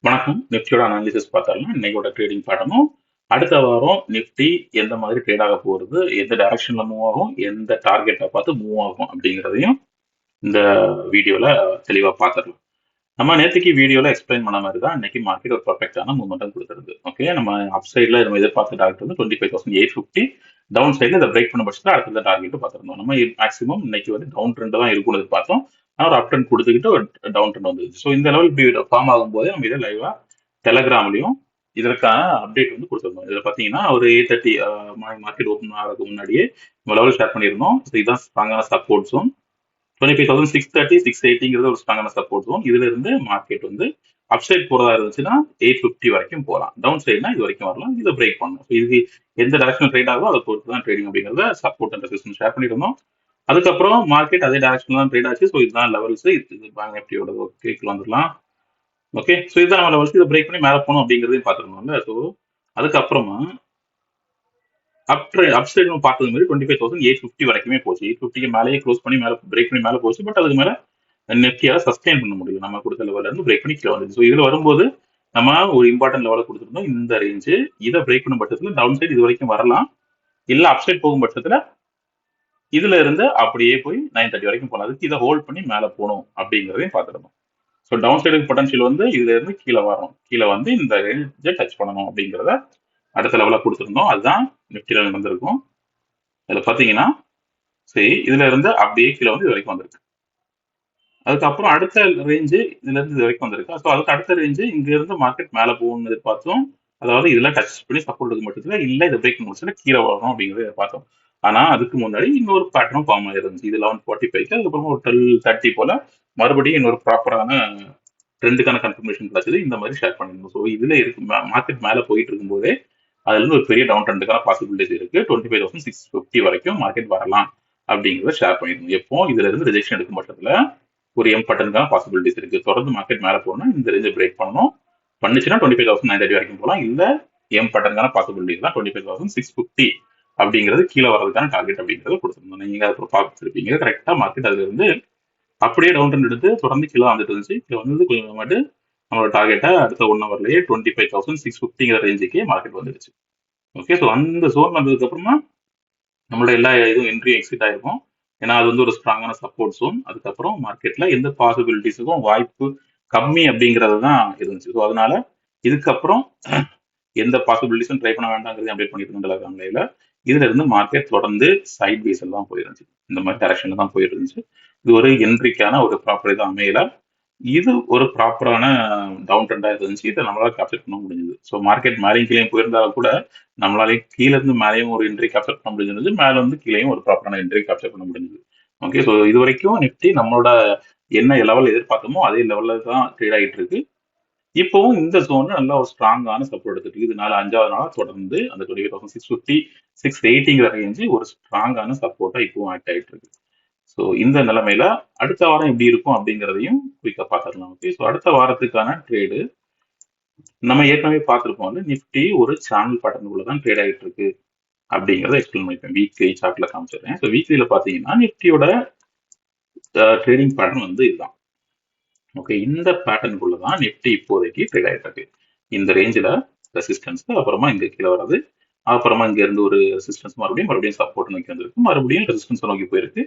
வணக்கம். நிஃப்டியோட அனாலிசிஸ் பார்த்தாலும் இன்னைக்கோட ட்ரேடிங் பாடமும் அடுத்த வாரம் நிஃப்டி எந்த மாதிரி ட்ரேட் ஆக போகுது, எந்த டைரக்ஷன்ல மூவ் ஆகும், எந்த டார்கெட்டை பார்த்து மூவ் ஆகும் அப்படிங்கிறதையும் இந்த வீடியோல தெளிவா பார்த்துடலாம். நம்ம நேற்றுக்கு வீடியோல எக்ஸ்பிளைன் பண்ண மாதிரி தான் இன்னைக்கு மார்க்கெட் ஒரு பர்ஃபெக்டான மூவ்மெண்ட்டும் கொடுத்துருது. ஓகே, நம்ம அப் சைட்ல நம்ம எதிர்பார்த்த டார்கெட் வந்து 25,850, டவுன் சைட்ல இதை பிரேக் பண்ண பட்சத்தில் அடுத்த டார்கெட் பார்த்துருந்தோம். நம்ம மேக்ஸிமம் இன்னைக்கு வந்து டவுன் ட்ரெண்ட் தான் இருக்கும்னு எதிர்பார்த்தோம். ஆனால் ஒரு அப் ட்ரெண்ட் கொடுத்துக்கிட்டு ஒரு டவுன் ட்ரெண்ட் வந்துருச்சு. ஸோ இந்த லெவல் இப்படி ஃபார்ம் ஆகும்போது நம்ம இதை லைவா டெலகிராம்லயும் இதற்கான அப்டேட் வந்து கொடுத்துருந்தோம். இதுல பாத்தீங்கன்னா ஒரு 8:30 மார்க்கெட் ஓப்பன் ஆகிறதுக்கு முன்னாடியே நம்ம லெவல் ஷேர் பண்ணியிருந்தோம். ஸோ இதுதான் ஸ்ட்ராங்கான சப்போர்ட் ஜோன். 25,630 680 ஒரு ஸ்ட்ராங்கான சப்போர்ட் ஜோன். இதுல இருந்து மார்க்கெட் வந்து அப்சைட் போறதா இருந்துச்சுன்னா 850 வரைக்கும் போகலாம். டவுன் சைட்னா இது வரைக்கும் வரலாம். இதை பிரேக் பண்ணணும். இது எந்த டைரக்ஷன் ட்ரேட் ஆகும் அதை பொறுத்து தான் ட்ரேடிங் அப்படிங்கிறத சப்போர்ட் அண்ட் ரெசிஸ்டன்ஸ் ஷேர் பண்ணியிருந்தோம். அதுக்கப்புறம் மார்க்கெட் அதே டைரக்ஷன் தான் ட்ரேட் ஆச்சு. ஸோ இதுதான் லெவல்ஸ். இது பேங்க் நிஃப்டியோட கேக்ல வந்துடலாம். ஓகே, ஸோ இதுதான் நம்ம லெவல்ஸ். இதை பிரேக் பண்ணி மேலே போகணும் அப்படிங்கிறதையும் பார்த்துருந்தோம்ல. ஸோ அதுக்கப்புறமா அப்சைட் நம்ம பார்த்தது மாதிரி 25,850 வரைக்குமே போச்சு. 850 மேலேயே க்ளோஸ் பண்ணி மேலே பிரேக் பண்ணி மேலே போச்சு. பட் அதுக்கு மேலே நிஃப்டியால சஸ்டெயின் பண்ண முடியும். நம்ம கொடுத்த லெவல்ல இருந்து பிரேக் பண்ணி கீழே வந்துச்சு. ஸோ இதுல வரும்போது நம்ம ஒரு இம்பார்ட்டன்ட் லெவலை கொடுத்துருந்தோம். இந்த ரேஞ்சு இதை பிரேக் பண்ணும் பட்சத்தில் டவுன் சைடு இது வரைக்கும் வரலாம். இல்ல அப்சைட் போகும் பட்சத்துல இதுல இருந்து அப்படியே போய் 930 வரைக்கும் போகலாம். அதுக்கு இதை ஹோல்ட் பண்ணி மேலே போகணும் அப்படிங்கிறதையும் பார்த்துருந்தோம். ஸோ டவுன் சைடு பொட்டன்ஷியல் வந்து இதுல இருந்து கீழே வரணும். கீழே வந்து இந்த ரேஞ்சை டச் பண்ணணும் அப்படிங்கிறத அடுத்த லெவலா கொடுத்துருந்தோம். அதுதான் நிஃப்டியில நடந்திருக்கும். இதுல பாத்தீங்கன்னா சரி, இதுல இருந்து அப்படியே கீழே வந்து இது வரைக்கும் வந்திருக்கு. அதுக்கப்புறம் அடுத்த ரேஞ்சு இதுல இருந்து இது வரைக்கும் வந்திருக்கு. ஸோ அதுக்கு அடுத்த ரேஞ்சு இங்க இருந்து மார்க்கெட் மேல போகணும்னு எதிர்பார்த்தோம். அதாவது இதுல டச் பண்ணி சப்போர்ட் இருக்கு மட்டுத்துல இல்ல இதை பிரேக் முடிச்சுன்னா கீழே வரணும் அப்படிங்கிறத எதிர்பார்த்தோம். ஆனா அதுக்கு முன்னாடி இன்னொரு பேட்டர்னும் ஃபார்ம் ஆயிருந்துச்சு. இது 11:45 அதுக்கப்புறமா ஒரு 12:30 போல மறுபடியும் இன்னொரு ப்ராப்பரான ட்ரெண்டுக்கான கன்ஃபர்மேஷன் கிடைச்சது. இந்த மாதிரி ஷேர் பண்ணிருந்தோம். ஸோ இதுல இருக்கு மார்க்கெட் மேல போயிட்டு இருக்கும்போதே அதுல இருந்து ஒரு பெரிய டவுன் ட்ரெண்டுக்கான பாசிபிலிட்டிஸ் இருக்கு. 25,650 வரைக்கும் மார்க்கெட் வரலாம் அப்படிங்கிறத ஷேர் பண்ணிருந்தோம். எப்போ இதுல இருந்து ரிஜெக்ஷன் எடுக்கும் பட்சத்துல ஒரு எம் பட்டனுக்கான பாசிபிலிட்டிஸ் இருக்கு. தொடர்ந்து மார்க்கெட் மேல போகணும், இந்த ரேஞ்சை பிரேக் பண்ணணும். பண்ணுச்சுன்னா 25,930 வரைக்கும் போகலாம். இல்ல எம் பட்டனுக்கான பாசிபிலிட்டிஸ் தான் 25,650 அப்படிங்கிறது கீழே வர்றதுக்கான டார்கெட் அப்படிங்கிறத கொடுத்துருந்தோம். நீங்க அதை பார்த்துருப்பீங்க. கரெக்டா மார்க்கெட் அதுல இருந்து அப்படியே டவுன் ட்ரெண்ட் எடுத்து தொடர்ந்து கீழே வந்துட்டு இருந்துச்சு. கீழே வந்து கொஞ்சம் மட்டும் நம்மளோட டார்கெட்டை அடுத்த 1 ஹவர்லயே 25,650 ரேஞ்சுக்கே மார்க்கெட் வந்துடுச்சு. ஓகே, ஸோ அந்த ஜோன் வந்ததுக்கு அப்புறமா நம்மளோட எல்லா இதுவும் என்ட்ரி எக்ஸிட் ஆயிருக்கும். ஏன்னா அது வந்து ஒரு ஸ்ட்ராங்கான சப்போர்ட் ஜோன். அதுக்கப்புறம் மார்க்கெட்ல எந்த பாசிபிலிட்டிஸுக்கும் வாய்ப்பு கம்மி அப்படிங்கிறது தான் இருந்துச்சு. ஸோ அதனால இதுக்கப்புறம் எந்த பாசிபிலிட்டிஸும் ட்ரை பண்ண வேண்டாங்கிறது அப்டேட் பண்ணிட்டு இருக்காங்க. இதுல இருந்து மார்க்கெட் தொடர்ந்து சைட் பேஸ்ல தான் போயிருந்துச்சு. இந்த மாதிரி டைரக்ஷன்ல தான் போயிட்டு இருந்துச்சு. இது ஒரு என்ட்ரிக்கான ஒரு ப்ராப்பர் இது அமையல. இது ஒரு ப்ராப்பரான டவுன் ட்ரெண்டா இருந்துச்சு. இதை நம்மளால கேப்சர் பண்ண முடிஞ்சது. ஸோ மார்க்கெட் மேலேயும் கீழே போயிருந்தாலும் கூட நம்மளாலே கீழே இருந்து மேலேயும் ஒரு என்ட்ரி கேப்சர் பண்ண முடிஞ்சது. மேல இருந்து கீழேயும் ஒரு ப்ராப்பரான என்ட்ரி கேப்சர் பண்ண முடிஞ்சது. ஓகே, ஸோ இது வரைக்கும் நிஃப்டி நம்மளோட என்ன லெவல் எதிர்பார்த்தோமோ அதே லெவல்ல தான் ட்ரேட் ஆகிட்டு இருக்கு. இப்பவும் இந்த ஜோன்ல நல்லா ஒரு ஸ்ட்ராங்கான சப்போர்ட் எடுத்துட்டு இது 5வது நாளா தொடர்ந்து அந்த 25,650 680 ரேஞ்சு ஒரு ஸ்ட்ராங்கான சப்போர்ட்டா இப்பவும் ஆக்ட் ஆகிட்டு இருக்கு. ஸோ இந்த நிலைமையில அடுத்த வாரம் எப்படி இருக்கும் அப்படிங்கிறதையும் குயிக்கா பார்த்துடலாம். ஓகே, ஸோ அடுத்த வாரத்துக்கான ட்ரேடு நம்ம ஏற்கனவே பார்த்துருப்போம். வந்து நிஃப்டி ஒரு சேனல் பேட்டர்னுக்குள்ள தான் ட்ரேட் ஆகிட்டு இருக்கு அப்படிங்கிறத எக்ஸ்பிளைன் பண்ணிப்பேன். வீக்லி சார்ட்ல காமிச்சிடுறேன். ஸோ வீக்லியில பார்த்தீங்கன்னா நிஃப்டியோட ட்ரேடிங் பேட்டர்ன் வந்து இதுதான். ஓகே, இந்த பேட்டர்னுக்குள்ள தான் நிஃப்டி இப்போதைக்கு ட்ரேட் ஆகிட்டு இருக்கு. இந்த ரேஞ்சில் ரெசிஸ்டன்ஸ், அப்புறமா இங்க கீழே வர்றது, அப்புறமா இங்க இருந்து ஒரு ரெசிஸ்டன்ஸ் மறுபடியும் சப்போர்ட் நோக்கி வந்திருக்கு, மறுபடியும் ரெசிஸ்டன்ஸ் நோக்கி போயிருக்கு.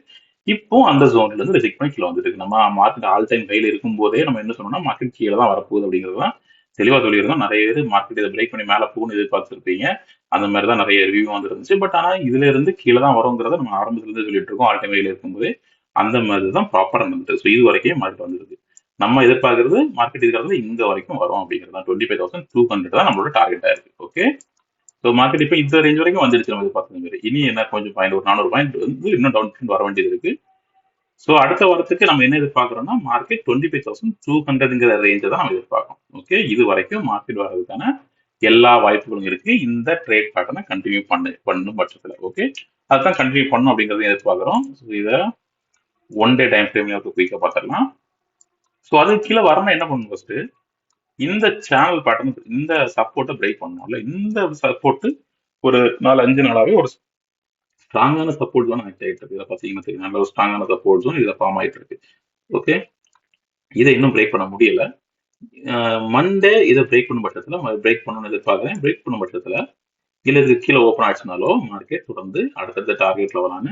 இப்போ அந்த ஜோன்ல இருந்து ரிஜெக்ட் பண்ணி கீழே வந்துருக்கு. நம்ம மார்க்கெட் ஆல் டைம் கையில் இருக்கும் போதே நம்ம என்ன சொன்னோம்னா மார்க்கெட் கீழே தான் வரப்போகுது அப்படிங்கிறது தான் தெளிவா சொல்லியிருந்தோம். நிறைய பேர் மார்க்கெட் இதை பிரேக் பண்ணி மேலே போகணும்னு எதிர்பார்த்துருப்பீங்க. அந்த மாதிரி தான் நிறைய ரிவ்யூ வந்துருந்துச்சு. பட் ஆனால் இதுல இருந்து கீழே தான் வருங்கிறத நம்ம ஆரம்பத்துல இருந்து சொல்லிட்டு இருக்கோம். ஆல் டைம் கையில் இருக்கும்போதே அந்த மாதிரி தான் ப்ராப்பராக நடந்தது. ஸோ இது வரைக்கும் மார்க்கெட் வந்துருக்கு. நம்ம எதிர்பார்க்கறது மார்க்கெட் இருக்கிறது இங்க வரைக்கும் வரும் அப்படிங்கிறது தான். 25,200 தான் நம்மளோட டார்கெட்டா இருக்கு. ஓகே, ஸோ மார்க்கெட் இப்போ இந்த ரேஞ்ச் வரைக்கும் வந்துருச்சு நம்ம எதிர்பார்த்த மாதிரி. இனி என்ன கொஞ்சம் பாயிண்ட் ஒரு 400 பாயிண்ட் வந்து இன்னும் டவுன் வர வேண்டியது இருக்கு. ஸோ அடுத்த வாரத்துக்கு நம்ம என்ன எதிர்பார்க்கறோம்னா மார்க்கெட் 25,200ங்கிற ரேஞ்சை தான் நம்ம எதிர்பார்க்கணும். ஓகே, இது வரைக்கும் மார்க்கெட் வர்றதுக்கான எல்லா வாய்ப்புகளும் இருக்கு இந்த ட்ரேட் பேட்டர்னை கண்டினியூ பண்ணும் பட்சத்தில். ஓகே, அதுதான் கண்டினியூ பண்ணும் அப்படிங்கறத எதிர்பார்க்கிறோம். ஸோ இதை ஒன் டே டைம் ஃப்ரேம்ல குயிக்கா பார்த்துடலாம். ஸோ அதுக்கு கீழே வரணும் என்ன பண்ணணும் ஃபர்ஸ்ட் இந்த சேனல் பேட்டர்ன் இந்த சப்போர்ட்டை பிரேக் பண்ணணும்ல. இந்த சப்போர்ட் ஒரு 4-5 நாளாவே ஒரு ஸ்ட்ராங்கான சப்போர்ட் ஜோன் ஆக்ட் ஆயிட்டு இருக்கு. இதை பார்த்தீங்கன்னா தெரியும். நல்ல ஒரு ஸ்ட்ராங்கான சப்போர்ட் ஜோன் இதில் ஃபார்ம் ஆயிட்டு இருக்கு. ஓகே, இதை இன்னும் பிரேக் பண்ண முடியல. மண்டே இதை பிரேக் பண்ணும் பட்சத்துல பிரேக் பண்ணணும்னு எதிர்பார்க்குறேன். பிரேக் பண்ணும் பட்சத்துல இல்ல இது கீழே ஓப்பன் ஆச்சுனாலோ மார்க்கெட் தொடர்ந்து அடுத்தடுத்த டார்கெட் லெவலான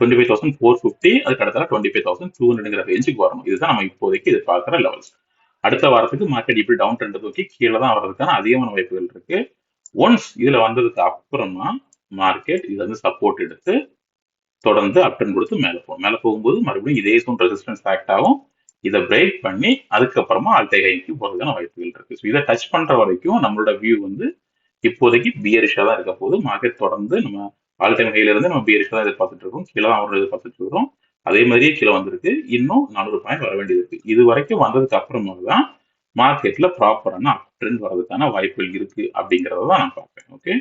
25,450 அதுக்கு அடுத்த 25,200 ரேஞ்சுக்கு வரணும். இதுதான் நம்ம இப்போதைக்கு எதிர்பார்க்கிற லெவல்ஸ். அடுத்த வாரத்துக்கு மார்க்கெட் இப்படி டவுன் ட்ரெண்ட் தூக்கி கீழே தான் வர்றதுக்கான அதிகமான வாய்ப்புகள் இருக்கு. ஒன்ஸ் இதுல வந்ததுக்கு அப்புறமா மார்க்கெட் இது வந்து சப்போர்ட் எடுத்து தொடர்ந்து அப்டன் கொடுத்து மேலே போகும். மேலே போகும்போது மறுபடியும் இதே சோன் ரெசிஸ்டன்ஸ் ஆக்ட் ஆகும். இதை பிரேக் பண்ணி அதுக்கப்புறமா ஆல்டை ஹைக்கு போறதுக்கான வாய்ப்புகள் இருக்கு. ஸோ இதை டச் பண்ற வரைக்கும் நம்மளோட வியூ வந்து இப்போதைக்கு பியரிஷா தான் இருக்க போகுது. மார்க்கெட் தொடர்ந்து நம்ம ஆல் டைம் ஹைல இருந்து நம்ம பியரிஷா தான் எதிர்பார்த்துட்டு இருக்கோம். கீழே தான் அவரோட எதிர்பார்த்துட்டு இருக்கிறோம். அதே மாதிரியே கீழே வந்திருக்கு. இன்னும் 400 பாயிண்ட் வர வேண்டியது இருக்கு. இது வரைக்கும் வந்ததுக்கு அப்புறமா தான் மார்க்கெட்ல ப்ராப்பரான அப் ட்ரெண்ட் வரதுக்கான வாய்ப்புகள் இருக்கு அப்படிங்கறத தான் நான் பார்ப்பேன். ஓகே,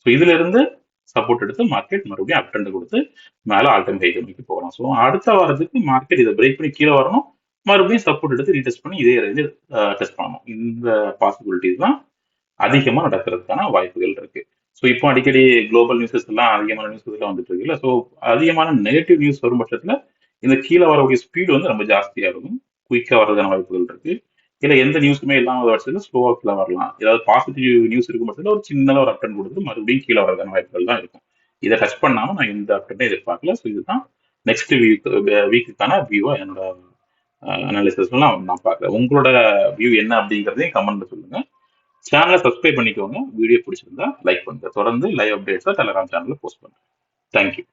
ஸோ இதுல இருந்து சப்போர்ட் எடுத்து மார்க்கெட் மறுபடியும் அப் ட்ரெண்ட் கொடுத்து மேல ஆல் டைம் ஹை நோக்கி போகலாம். ஸோ அடுத்த வாரத்துக்கு மார்க்கெட் இதை பிரேக் பண்ணி கீழே வரணும், மறுபடியும் சப்போர்ட் எடுத்து ரீடெஸ்ட் பண்ணி இதே ரேஞ்சு டெஸ்ட் பண்ணணும். இந்த பாசிபிலிட்டிஸ் தான் அதிகமா நடக்கிறதுக்கான வாய்ப்புகள் இருக்கு. ஸோ இப்போ அடிக்கடி குளோபல் நியூஸஸ் எல்லாம் அதிகமான நியூஸஸ் எல்லாம் வந்துட்டு இருக்குல்ல. ஸோ அதிகமான நெகட்டிவ் நியூஸ் வரும் பட்சத்துல இந்த கீழே வரக்கூடிய ஸ்பீடு வந்து ரொம்ப ஜாஸ்தியா இருக்கும். குயிக்கா வர்றதுக்கான வாய்ப்புகள் இருக்கு. இல்ல எந்த நியூஸுமே இல்லாம பட்சத்துல ஸ்லோவா கீழே வரலாம். ஏதாவது பாசிட்டிவ் நியூஸ் இருக்கும் பட்சத்துல ஒரு சின்னதா ஒரு அப்டன் கொடுத்து மறுபடியும் கீழே வரதுக்கான வாய்ப்புகள் தான் இருக்கும். இதை டச் பண்ணாம நான் இந்த அப்டனை எதிர்பார்க்கல. ஸோ இதுதான் நெக்ஸ்ட் வீக்குக்கான வியூவா என்னோட அனாலிசிஸ்லாம் நான் பார்க்குறேன். உங்களோட வியூ என்ன அப்படிங்கிறதையும் கமெண்ட்ல சொல்லுங்க. சேனலை சப்ஸ்கிரைப் பண்ணிக்கோங்க. வீடியோ பிடிச்சிருந்தா லைக் பண்ணுங்க. தொடர்ந்து லைவ் அப்டேட்ஸை டெலகிராம் சேனல்ல போஸ்ட் பண்ணுங்க. தேங்க்யூ.